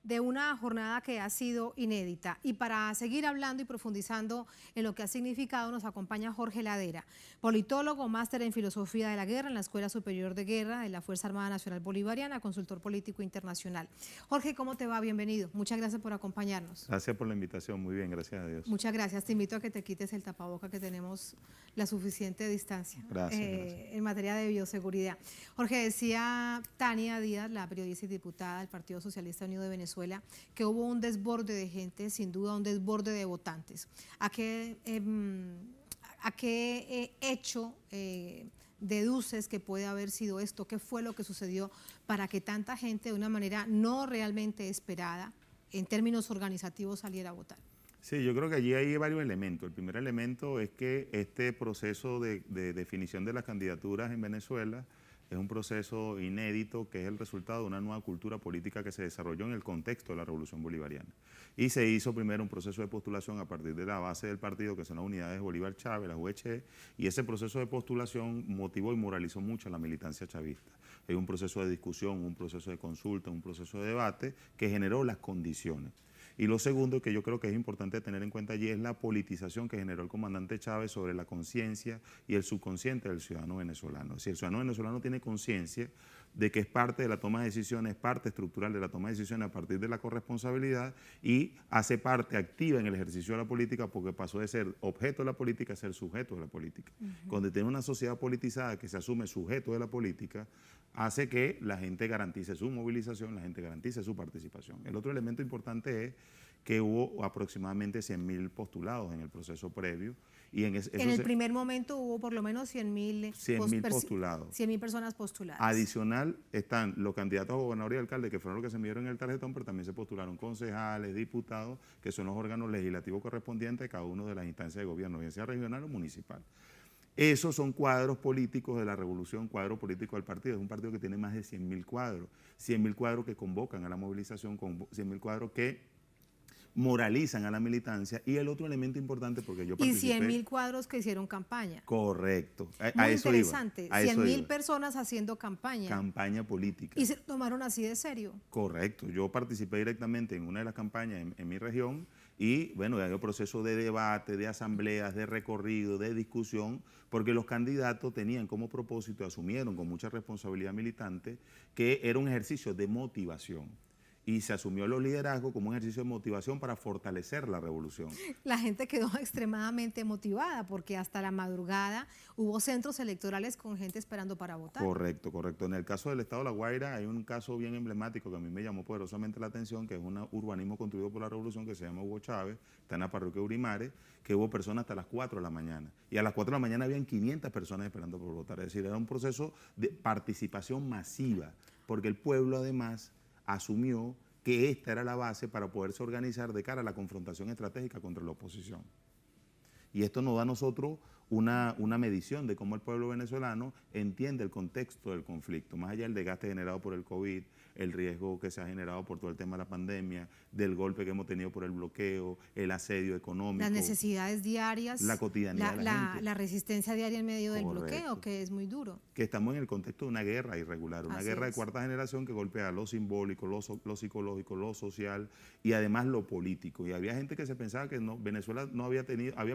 de una jornada que ha sido inédita. Y para seguir hablando y profundizando en lo que ha significado, nos acompaña Jorge Ladera, politólogo, máster en Filosofía de la Guerra en la Escuela Superior de Guerra de la Fuerza Armada Nacional Bolivariana, consultor político internacional. Jorge, ¿cómo te va? Bienvenido. Muchas gracias por acompañarnos. Gracias por la invitación, muy bien, gracias a Dios. Muchas gracias. Te invito a que te quites el tapaboca, que tenemos la suficiente distancia Gracias. en materia de bioseguridad. Jorge, decía Tania Díaz, la periodista y diputada del Partido Socialista Unido de Venezuela, que hubo un desborde de gente, sin duda un desborde de votantes. ¿A qué hecho deduces que puede haber sido esto? ¿Qué fue lo que sucedió para que tanta gente, de una manera no realmente esperada, en términos organizativos, saliera a votar? Sí, yo creo que allí hay varios elementos. El primer elemento es que este proceso de definición de las candidaturas en Venezuela es un proceso inédito que es el resultado de una nueva cultura política que se desarrolló en el contexto de la Revolución Bolivariana. Y se hizo primero un proceso de postulación a partir de la base del partido, que son las unidades Bolívar Chávez, las UHE, y ese proceso de postulación motivó y moralizó mucho a la militancia chavista. Hay un proceso de discusión, un proceso de consulta, un proceso de debate que generó las condiciones. Y lo segundo que yo creo que es importante tener en cuenta allí es la politización que generó el comandante Chávez sobre la conciencia y el subconsciente del ciudadano venezolano. Si el ciudadano venezolano tiene conciencia de que es parte de la toma de decisiones, parte estructural de la toma de decisiones a partir de la corresponsabilidad y hace parte activa en el ejercicio de la política porque pasó de ser objeto de la política a ser sujeto de la política. Cuando tiene una sociedad politizada que se asume sujeto de la política, hace que la gente garantice su movilización, la gente garantice su participación. El otro elemento importante es que hubo aproximadamente 100.000 postulados en el proceso previo. Y en el primer momento hubo por lo menos 100.000 postulados. 100.000 personas postuladas. Adicional están los candidatos a gobernador y alcalde, que fueron los que se midieron en el tarjetón, pero también se postularon concejales, diputados, que son los órganos legislativos correspondientes de cada uno de las instancias de gobierno, bien sea regional o municipal. Esos son cuadros políticos de la revolución, cuadro político del partido. Es un partido que tiene más de 100.000 cuadros, 100.000 cuadros que convocan a la movilización, 100.000 cuadros que moralizan a la militancia. Y el otro elemento importante, porque yo participé... Y 100.000 cuadros que hicieron campaña. Correcto. Muy interesante. 100.000 personas haciendo campaña. Campaña política. ¿Y se tomaron así de serio? Correcto. Yo participé directamente en una de las campañas en mi región y, bueno, hay un proceso de debate, de asambleas, de recorrido, de discusión, porque los candidatos tenían como propósito, asumieron con mucha responsabilidad militante, que era un ejercicio de motivación. Y se asumió los liderazgos como un ejercicio de motivación para fortalecer la revolución. La gente quedó extremadamente motivada porque hasta la madrugada hubo centros electorales con gente esperando para votar. Correcto, correcto. En el caso del estado de La Guaira hay un caso bien emblemático que a mí me llamó poderosamente la atención, que es un urbanismo construido por la revolución que se llama Hugo Chávez, está en la parroquia Urimares, que hubo personas hasta las 4 de la mañana. Y a las 4 de la mañana habían 500 personas esperando por votar. Es decir, era un proceso de participación masiva, porque el pueblo además asumió que esta era la base para poderse organizar de cara a la confrontación estratégica contra la oposición. Y esto nos da a nosotros una medición de cómo el pueblo venezolano entiende el contexto del conflicto, más allá del desgaste generado por el COVID, el riesgo que se ha generado por todo el tema de la pandemia, del golpe que hemos tenido por el bloqueo, el asedio económico. Las necesidades diarias. La cotidianidad de la gente. La resistencia diaria en medio del bloqueo, que es muy duro. Que estamos en el contexto de una guerra irregular, una guerra de cuarta generación que golpea lo simbólico, lo psicológico, lo social y además lo político. Y había gente que se pensaba que Venezuela no había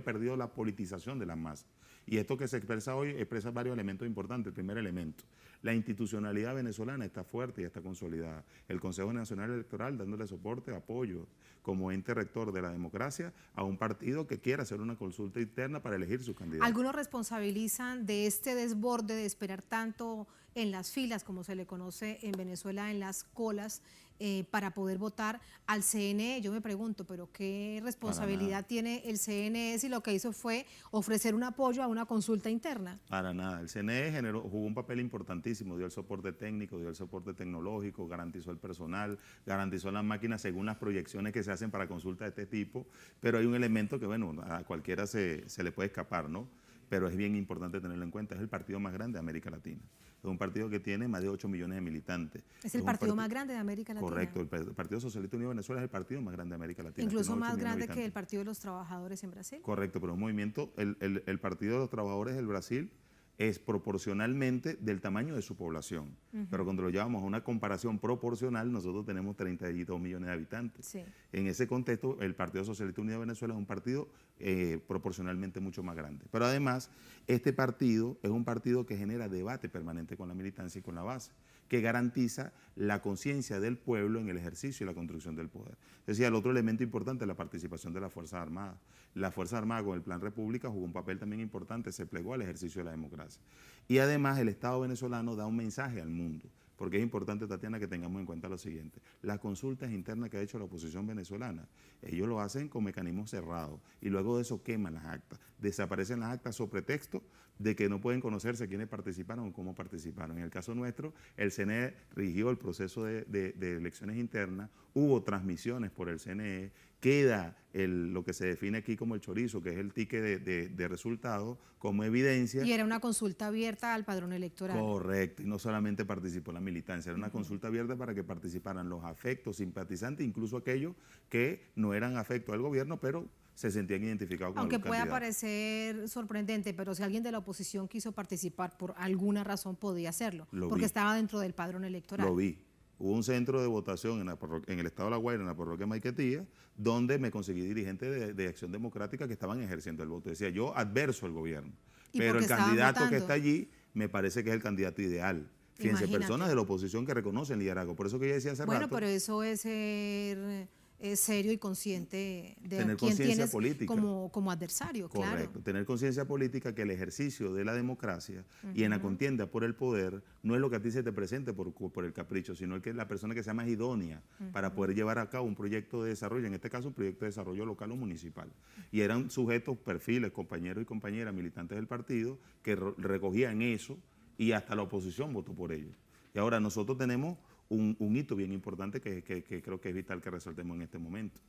perdido la politización de las masas. Y esto que se expresa hoy expresa varios elementos importantes. El primer elemento, la institucionalidad venezolana está fuerte y está consolidada. El Consejo Nacional Electoral dándole soporte, apoyo como ente rector de la democracia a un partido que quiera hacer una consulta interna para elegir sus candidatos. Algunos responsabilizan de este desborde de esperar tanto en las filas, como se le conoce en Venezuela, en las colas, para poder votar al CNE. Yo me pregunto, ¿pero qué responsabilidad tiene el CNE si lo que hizo fue ofrecer un apoyo a una consulta interna? Para nada. El CNE jugó un papel importantísimo, dio el soporte técnico, dio el soporte tecnológico, garantizó el personal, garantizó las máquinas según las proyecciones que se hacen para consultas de este tipo, pero hay un elemento que, bueno, a cualquiera se le puede escapar, ¿no? Pero es bien importante tenerlo en cuenta, es el partido más grande de América Latina. Es un partido que tiene más de 8 millones de militantes. Es el partido más grande de América Latina. Correcto, el Partido Socialista Unido de Venezuela es el partido más grande de América Latina. Incluso más grande que el Partido de los Trabajadores en Brasil. Correcto, pero un movimiento, el Partido de los Trabajadores del Brasil es proporcionalmente del tamaño de su población. Pero cuando lo llevamos a una comparación proporcional, nosotros tenemos 32 millones de habitantes. Sí. En ese contexto, el Partido Socialista Unido de Venezuela es un partido proporcionalmente mucho más grande. Pero además, este partido es un partido que genera debate permanente con la militancia y con la base, que garantiza la conciencia del pueblo en el ejercicio y la construcción del poder. Es decir, el otro elemento importante es la participación de las Fuerzas Armadas. La Fuerza Armada con el Plan República jugó un papel también importante, se plegó al ejercicio de la democracia. Y además el Estado venezolano da un mensaje al mundo, porque es importante, Tatiana, que tengamos en cuenta lo siguiente. Las consultas internas que ha hecho la oposición venezolana, ellos lo hacen con mecanismos cerrados y luego de eso queman las actas. Desaparecen las actas sobre pretexto de que no pueden conocerse quiénes participaron o cómo participaron. En el caso nuestro, el CNE rigió el proceso de elecciones internas, hubo transmisiones por el CNE, queda lo que se define aquí como el chorizo, que es el ticket de resultados, como evidencia. Y era una consulta abierta al padrón electoral. Correcto, y no solamente participó la militancia, era una consulta abierta para que participaran los afectos, simpatizantes, incluso aquellos que no eran afectos al gobierno, pero se sentían identificados con Aunque algún pueda candidato. parecer sorprendente, pero si alguien de la oposición quiso participar por alguna razón, podía hacerlo, Lo porque vi. estaba dentro del padrón electoral. Lo vi. Hubo un centro de votación en el estado de La Guaira, en la parroquia Maiquetía, donde me conseguí dirigentes de Acción Democrática que estaban ejerciendo el voto. Decía, yo adverso al gobierno, ¿Y pero por el qué estaban candidato que votando? está allí me parece que es el candidato ideal. Fíjense, Imagínate. personas de la oposición que reconocen liderazgo. Por eso que yo decía hace Bueno, rato, pero eso es ser serio y consciente de Tener quién conciencia tienes política. como adversario, correcto, claro. tener conciencia política que el ejercicio de la democracia y en la contienda por el poder no es lo que a ti se te presente por el capricho, sino que es la persona que sea más idónea para poder llevar a cabo un proyecto de desarrollo, en este caso un proyecto de desarrollo local o municipal. Y eran sujetos, perfiles, compañeros y compañeras, militantes del partido, que recogían eso y hasta la oposición votó por ellos. Y ahora nosotros tenemos un hito bien importante que creo que es vital que resaltemos en este momento.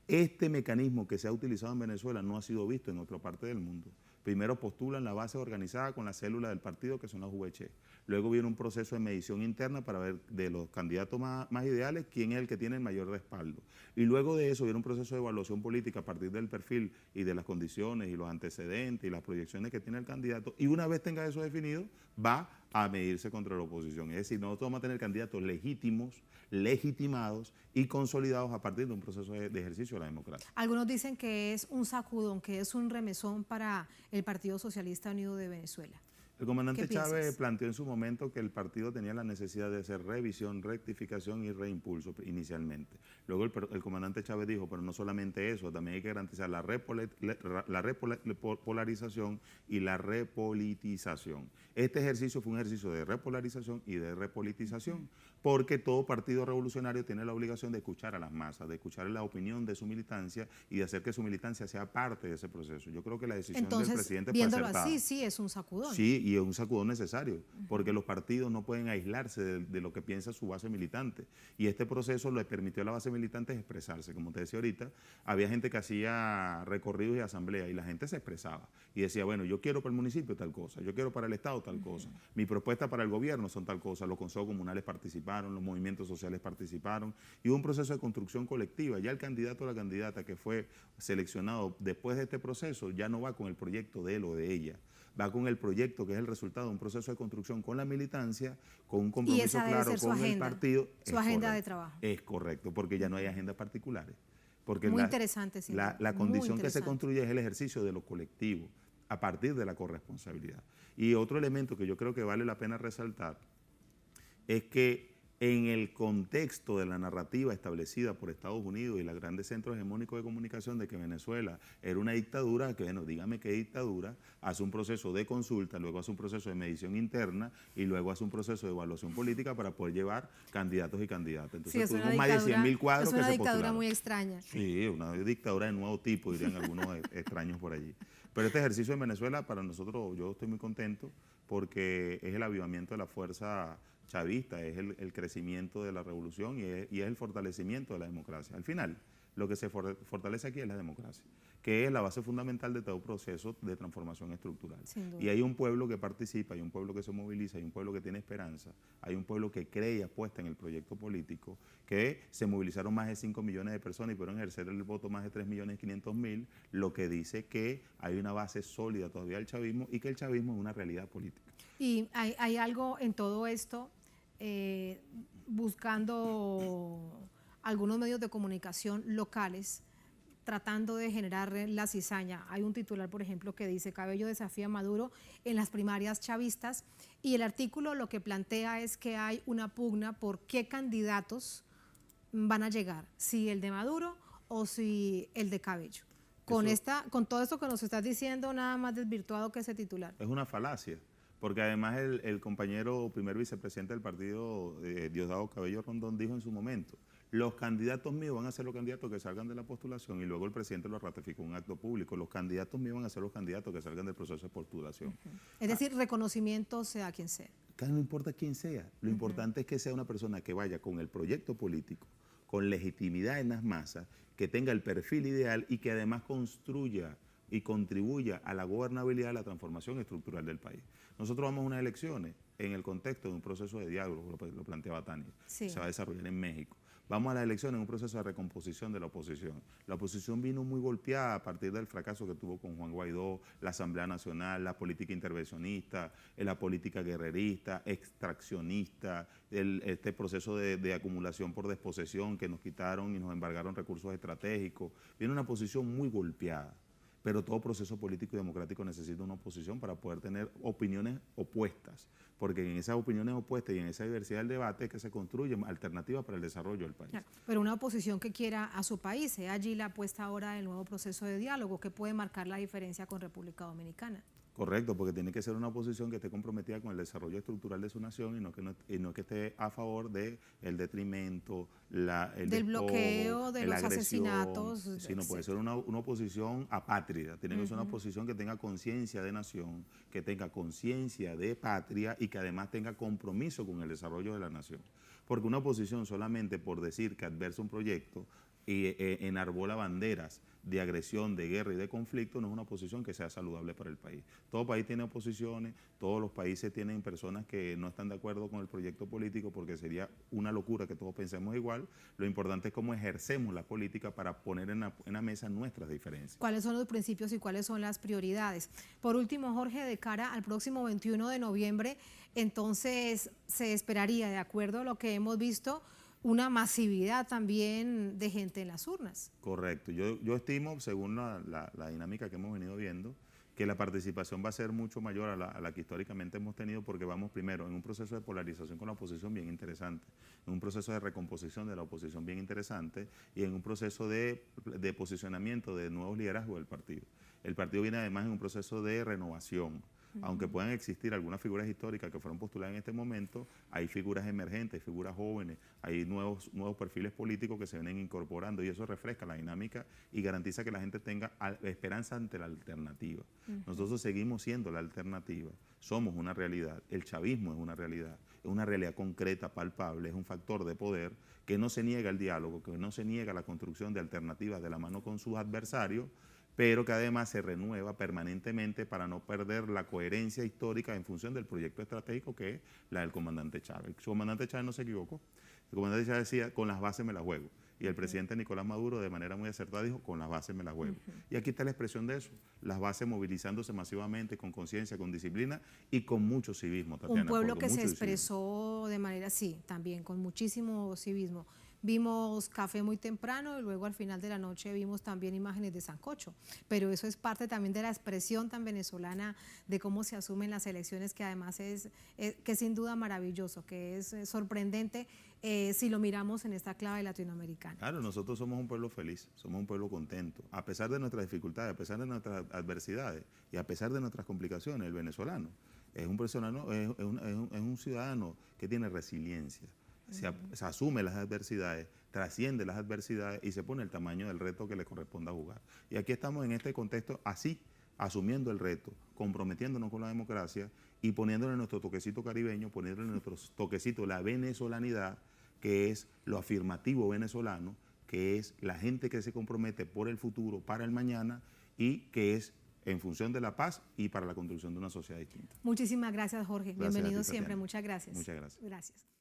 Este mecanismo que se ha utilizado en Venezuela no ha sido visto en otra parte del mundo. Primero postulan la base organizada con la célula del partido, que son las VC. Luego viene un proceso de medición interna para ver de los candidatos más ideales quién es el que tiene el mayor respaldo. Y luego de eso viene un proceso de evaluación política a partir del perfil y de las condiciones y los antecedentes y las proyecciones que tiene el candidato. Y una vez tenga eso definido, va a medirse contra la oposición. Es decir, nosotros vamos a tener candidatos legítimos, legitimados y consolidados a partir de un proceso de ejercicio de la democracia. Algunos dicen que es un sacudón, que es un remesón para el Partido Socialista Unido de Venezuela. El comandante ¿Qué Chávez piensas? planteó en su momento que el partido tenía la necesidad de hacer revisión, rectificación y reimpulso inicialmente. Luego el comandante Chávez dijo, pero no solamente eso, también hay que garantizar la repolarización y la repolitización. Este ejercicio fue un ejercicio de repolarización y de repolitización, porque todo partido revolucionario tiene la obligación de escuchar a las masas, de escuchar la opinión de su militancia y de hacer que su militancia sea parte de ese proceso. Yo creo que la decisión del Entonces, presidente fue viéndolo acertada. así, sí, es un sacudón. Sí, y es un sacudón necesario, porque los partidos no pueden aislarse de lo que piensa su base militante. Y este proceso le permitió a la base militante expresarse. Como te decía ahorita, había gente que hacía recorridos y asambleas y la gente se expresaba. Y decía, bueno, yo quiero para el municipio tal cosa, yo quiero para el Estado tal cosa, mi propuesta para el gobierno son tal cosa, los consejos comunales participaron, los movimientos sociales participaron, y hubo un proceso de construcción colectiva. Ya el candidato o la candidata que fue seleccionado después de este proceso ya no va con el proyecto de él o de ella, va con el proyecto que es el resultado de un proceso de construcción con la militancia, con un compromiso claro con el partido. Su agenda de trabajo. Es correcto, porque ya no hay agendas particulares. Porque Muy interesante, sí. la condición que se construye es el ejercicio de lo colectivo, a partir de la corresponsabilidad. Y otro elemento que yo creo que vale la pena resaltar es que en el contexto de la narrativa establecida por Estados Unidos y los grandes centros hegemónicos de comunicación de que Venezuela era una dictadura, que bueno, dígame qué dictadura, hace un proceso de consulta, luego hace un proceso de medición interna y luego hace un proceso de evaluación política para poder llevar candidatos y candidatas. Entonces Sí, tuvimos más de 100.000 cuadros que se postularon. Es una dictadura muy extraña. Sí, una dictadura de nuevo tipo, dirían algunos extraños por allí. Pero este ejercicio en Venezuela, para nosotros, yo estoy muy contento porque es el avivamiento de la fuerza chavista, es el crecimiento de la revolución y es el fortalecimiento de la democracia. Al final, lo que se fortalece aquí es la democracia, que es la base fundamental de todo proceso de transformación estructural. Y hay un pueblo que participa, hay un pueblo que se moviliza, hay un pueblo que tiene esperanza, hay un pueblo que cree y apuesta en el proyecto político, que se movilizaron más de 5 millones de personas y pudieron ejercer el voto más de 3.500.000, lo que dice que hay una base sólida todavía del chavismo y que el chavismo es una realidad política. Y hay algo en todo esto, buscando algunos medios de comunicación locales, tratando de generar la cizaña. Hay un titular, por ejemplo, que dice: Cabello desafía a Maduro en las primarias chavistas, y el artículo lo que plantea es que hay una pugna por qué candidatos van a llegar, si el de Maduro o si el de Cabello. Con todo esto que nos estás diciendo, nada más desvirtuado que ese titular. Es una falacia, porque además el compañero primer vicepresidente del partido, Diosdado Cabello Rondón, dijo en su momento: los candidatos míos van a ser los candidatos que salgan de la postulación, y luego el presidente lo ratificó en un acto público. Los candidatos míos van a ser los candidatos que salgan del proceso de postulación. Es decir, reconocimiento sea quien sea. No importa quién sea, lo importante es que sea una persona que vaya con el proyecto político, con legitimidad en las masas, que tenga el perfil ideal y que además construya y contribuya a la gobernabilidad, a la transformación estructural del país. Nosotros vamos a unas elecciones en el contexto de un proceso de diálogo, lo planteaba Tania, que se va a desarrollar en México. Vamos a las elecciones en un proceso de recomposición de la oposición. La oposición vino muy golpeada a partir del fracaso que tuvo con Juan Guaidó, la Asamblea Nacional, la política intervencionista, la política guerrerista, extraccionista, este proceso de acumulación por desposesión que nos quitaron y nos embargaron recursos estratégicos. Viene una posición muy golpeada. Pero todo proceso político y democrático necesita una oposición para poder tener opiniones opuestas, porque en esas opiniones opuestas y en esa diversidad del debate es que se construyen alternativas para el desarrollo del país. Pero una oposición que quiera a su país, sea allí la apuesta ahora del nuevo proceso de diálogo, que puede marcar la diferencia con República Dominicana. Correcto, porque tiene que ser una oposición que esté comprometida con el desarrollo estructural de su nación y no que esté a favor del detrimento, el del despojo, bloqueo, de los agresión, asesinatos. Sino puede ser una oposición apátrida, tiene que ser una oposición que tenga conciencia de nación, que tenga conciencia de patria y que además tenga compromiso con el desarrollo de la nación. Porque una oposición solamente por decir que adversa un proyecto y enarbola banderas de agresión, de guerra y de conflicto, no es una oposición que sea saludable para el país. Todo país tiene oposiciones, todos los países tienen personas que no están de acuerdo con el proyecto político, porque sería una locura que todos pensemos igual. Lo importante es cómo ejercemos la política para poner en la mesa nuestras diferencias. ¿Cuáles son los principios y cuáles son las prioridades? Por último, Jorge, de cara al próximo 21 de noviembre, entonces se esperaría, de acuerdo a lo que hemos visto, una masividad también de gente en las urnas. Correcto. Yo estimo, según la dinámica que hemos venido viendo, que la participación va a ser mucho mayor a la que históricamente hemos tenido, porque vamos primero en un proceso de polarización con la oposición bien interesante, en un proceso de recomposición de la oposición bien interesante y en un proceso de posicionamiento de nuevos liderazgos del partido. El partido viene además en un proceso de renovación. Aunque puedan existir algunas figuras históricas que fueron postuladas en este momento, hay figuras emergentes, figuras jóvenes, hay nuevos perfiles políticos que se vienen incorporando, y eso refresca la dinámica y garantiza que la gente tenga esperanza ante la alternativa. Nosotros seguimos siendo la alternativa, somos una realidad, el chavismo es una realidad concreta, palpable, es un factor de poder que no se niega el diálogo, que no se niega la construcción de alternativas de la mano con sus adversarios, pero que además se renueva permanentemente para no perder la coherencia histórica en función del proyecto estratégico que es la del comandante Chávez. El comandante Chávez no se equivocó. El comandante Chávez decía: con las bases me las juego. Y el presidente Nicolás Maduro, de manera muy acertada, dijo: con las bases me las juego. Y aquí está la expresión de eso, las bases movilizándose masivamente, con conciencia, con disciplina y con mucho civismo, Tatiana. Un pueblo que se expresó de manera, sí, también con muchísimo civismo. Vimos café muy temprano y luego al final de la noche vimos también imágenes de sancocho, pero eso es parte también de la expresión tan venezolana de cómo se asumen las elecciones, que además es que sin duda maravilloso, que es sorprendente si lo miramos en esta clave latinoamericana. Claro, nosotros somos un pueblo feliz, somos un pueblo contento, a pesar de nuestras dificultades, a pesar de nuestras adversidades y a pesar de nuestras complicaciones. El venezolano es un ciudadano que tiene resiliencia. Se asume las adversidades, trasciende las adversidades y se pone el tamaño del reto que le corresponda jugar. Y aquí estamos en este contexto así, asumiendo el reto, comprometiéndonos con la democracia y poniéndole nuestro toquecito caribeño, poniéndole nuestro toquecito la venezolanidad, que es lo afirmativo venezolano, que es la gente que se compromete por el futuro, para el mañana, y que es en función de la paz y para la construcción de una sociedad distinta. Muchísimas gracias, Jorge. Gracias Bienvenido a ti, siempre. Tatiana. Muchas gracias. Muchas gracias. Gracias.